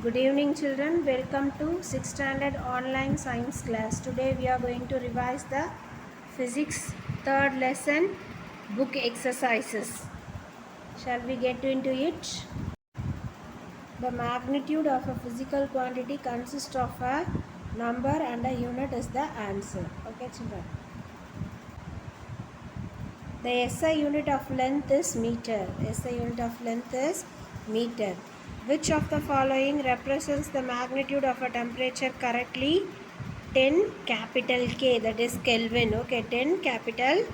Good evening children, welcome to 6th standard online science class. Today we are going to revise the physics 3rd lesson book exercises. Shall we get into it? The magnitude of a physical quantity consists of a number and a unit is the answer. Okay children. The SI unit of length is meter. SI unit of length is meter. Which of the following represents the magnitude of a temperature correctly? 10 capital K, that is Kelvin. Okay, 10 capital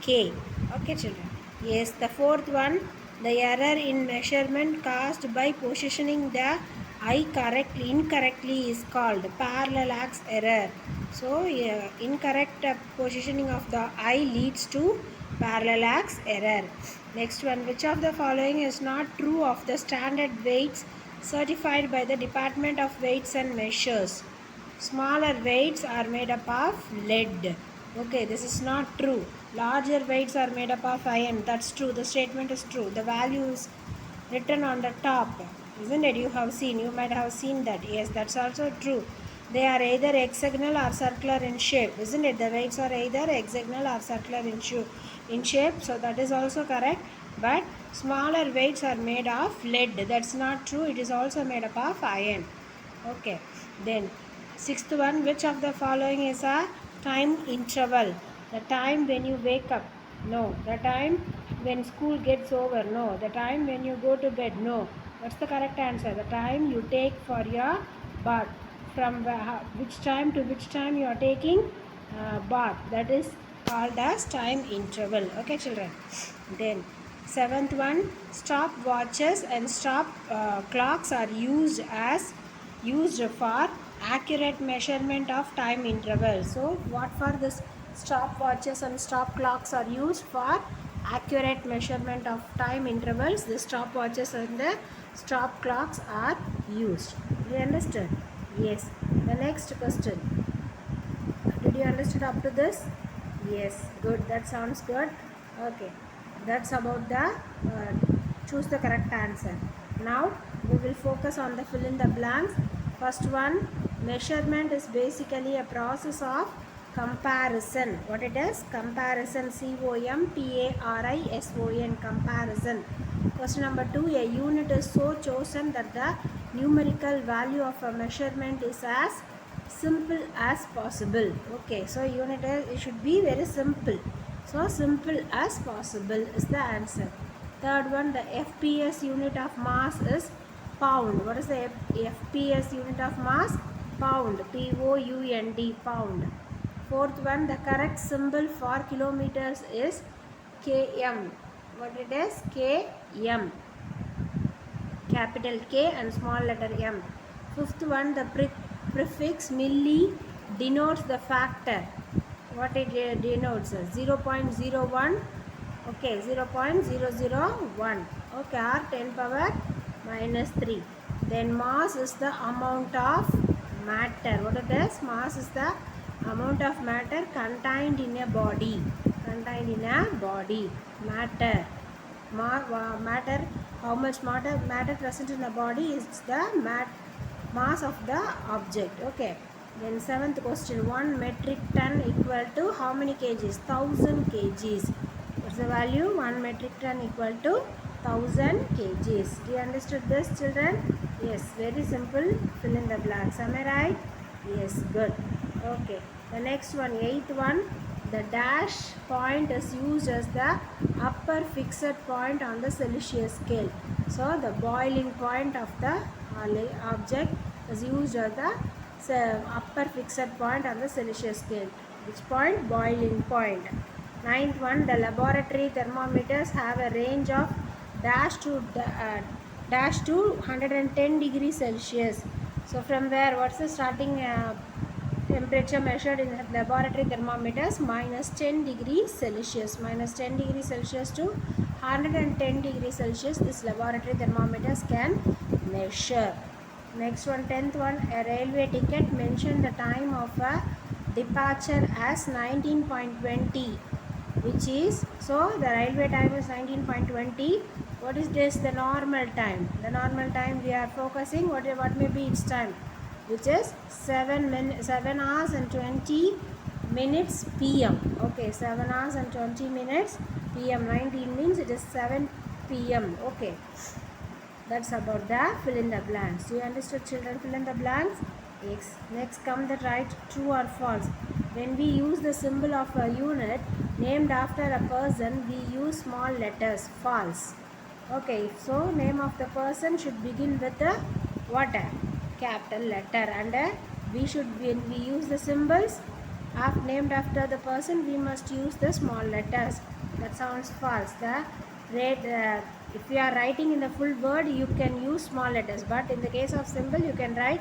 K. Okay children. Yes, the fourth one, the error in measurement caused by positioning the eye incorrectly is called parallax error. So incorrect positioning of the eye leads to parallax error. Next one, which of the following is not true of the standard weights certified by the Department of Weights and Measures? Smaller weights are made up of lead. Okay, this is not true. Larger weights are made up of iron. That's true. The statement is true. The value is written on the top, isn't it? You might have seen that. Yes, that's also true. They are either hexagonal or circular in shape, isn't it? The weights are either hexagonal or circular in shape, so that is also correct. But smaller weights are made of lead. That's not true. It is also made up of iron. Okay, then sixth one, which of the following is a time interval? The time when you wake up? No. The time when school gets over? No. The time when you go to bed? No. What's the correct answer? The time you take for your bath. From which time to which time you are taking bath? That is called as time interval. Okay children. Then seventh one, stop watches and stop clocks are used for accurate measurement of time interval. So what for this stop watches and stop clocks are used for accurate measurement of time intervals? The stop watches and the stop clocks are used. Do you understand? Yes. The next question. Did you understand up to this? Yes, good. That sounds good. Okay, that's about the choose the correct answer. Now we will focus on the fill in the blanks. First one, measurement is basically a process of comparison. What it is? Comparison. COMPARISON. Comparison. Question number 2, a unit is so chosen that the numerical value of a measurement is as simple as possible. Okay, so unit it should be very simple. So simple as possible is the answer. Third one, the FPS unit of mass is pound. What is the FPS unit of mass? Pound. POUND. Pound. Fourth one, the correct symbol for kilometers is km. What it is? km. Capital K and small letter m. Fifth one, the prefix milli denotes the factor. What it denotes? 0.01. Okay, 0.001. Okay, or 10 power minus 3. Then mass is the amount of matter. What it is? Mass is the amount of matter contained in a body. Contained in a body. Matter. Matter. How much matter present in the body is the mass of the object. Okay. Then seventh question, 1 metric ton equal to how many kgs? 1000 kgs. What's the value? 1 metric ton equal to 1000 kgs. Do you understood this children? Yes, very simple. Fill in the blanks. Am I right? Yes, good. Okay. The next one, eighth one, the dash point is used as the upper fixed point on the Celsius scale. So the boiling point of the object is used as the upper fixed point on the Celsius scale. Which point? Boiling point. Ninth one, the laboratory thermometers have a range of dash to 110 degrees Celsius. So from where? What's the starting temperature measured in laboratory thermometers? Minus 10 degrees Celsius. Minus 10 degrees Celsius to 110 degrees Celsius. This laboratory thermometers can measure. Next one, 10th one, a railway ticket mentioned the time of a departure as 19.20, which is, so the railway time is 19.20. What is this? The normal time. The normal time we are focusing. What may be its time? Which is 7 hours and 20 minutes PM. Okay, 7 hours and 20 minutes PM. 19 means it is 7 PM. Okay, that's about the fill in the blanks. Do you understood, children? Fill in the blanks. Yes. Next come the right true or false. When we use the symbol of a unit named after a person, we use small letters. False. Okay, so name of the person should begin with a what? A capital letter, and we should, when we use the symbols named after the person, we must use the small letters. That sounds false. The rate, if you are writing in the full word, you can use small letters, but in the case of symbol, you can write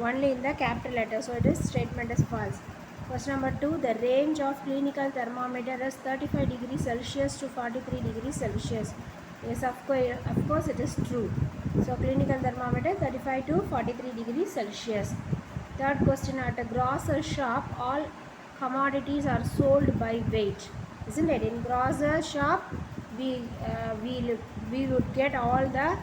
only in the capital letter. So it is statement is false. Question number 2. The range of clinical thermometer is 35 degrees Celsius to 43 degrees Celsius. Yes, of course it is true. So clinical thermometer 35 to 43 degrees Celsius. Third question, at a grocer shop, all commodities are sold by weight, isn't it? In grocer shop, we would get all the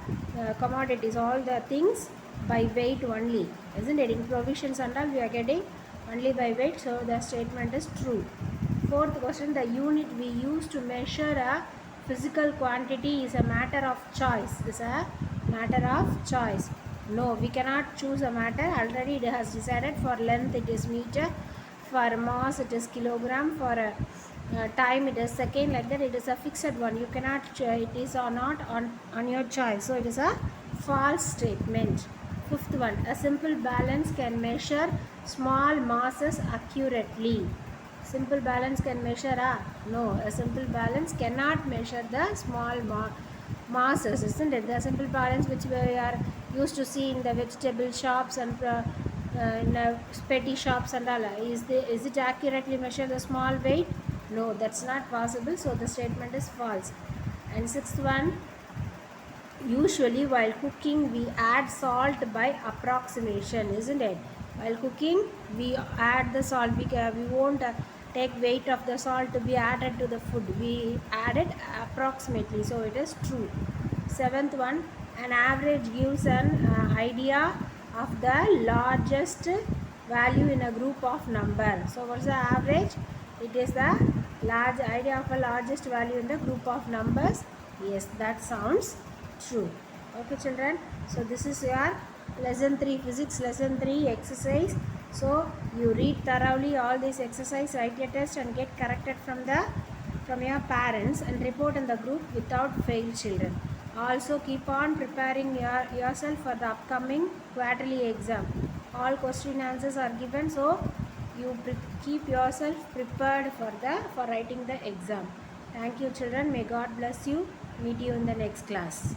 commodities, all the things by weight only, isn't it? In provisions and all, we are getting only by weight, so the statement is true. Fourth question, the unit we use to measure a physical quantity is a matter of choice. Is a matter of choice. No, we cannot choose a matter. Already it has decided. For length it is meter, for mass it is kilogram, for time it is second, like that. It is a fixed one. You cannot, it is or not on your choice. So it is a false statement. Fifth one, a simple balance can measure small masses accurately. Simple balance can measure no, a simple balance cannot measure the small masses, isn't it? The simple balance which we are used to see in the vegetable shops and in petty shops and all, is it accurately measure the small weight? No, that's not possible, so the statement is false. And sixth one, usually while cooking we add salt by approximation, isn't it? While cooking we add the salt, we won't take weight of the salt to be added to the food, we add it approximately, so it is true. Seventh one, an average gives an idea of the largest value in a group of number. So what's the average? It is the large idea of a largest value in the group of numbers. Yes, that sounds true. Okay, children, so this is your lesson 3 physics, lesson 3 exercise. So you read thoroughly all these exercise, write your test and get corrected from your parents and report in the group without fail, children. Also keep on preparing yourself for the upcoming quarterly exam. All question answers are given, so you keep yourself prepared for writing the exam. Thank you, children. May God bless you. Meet you in the next class.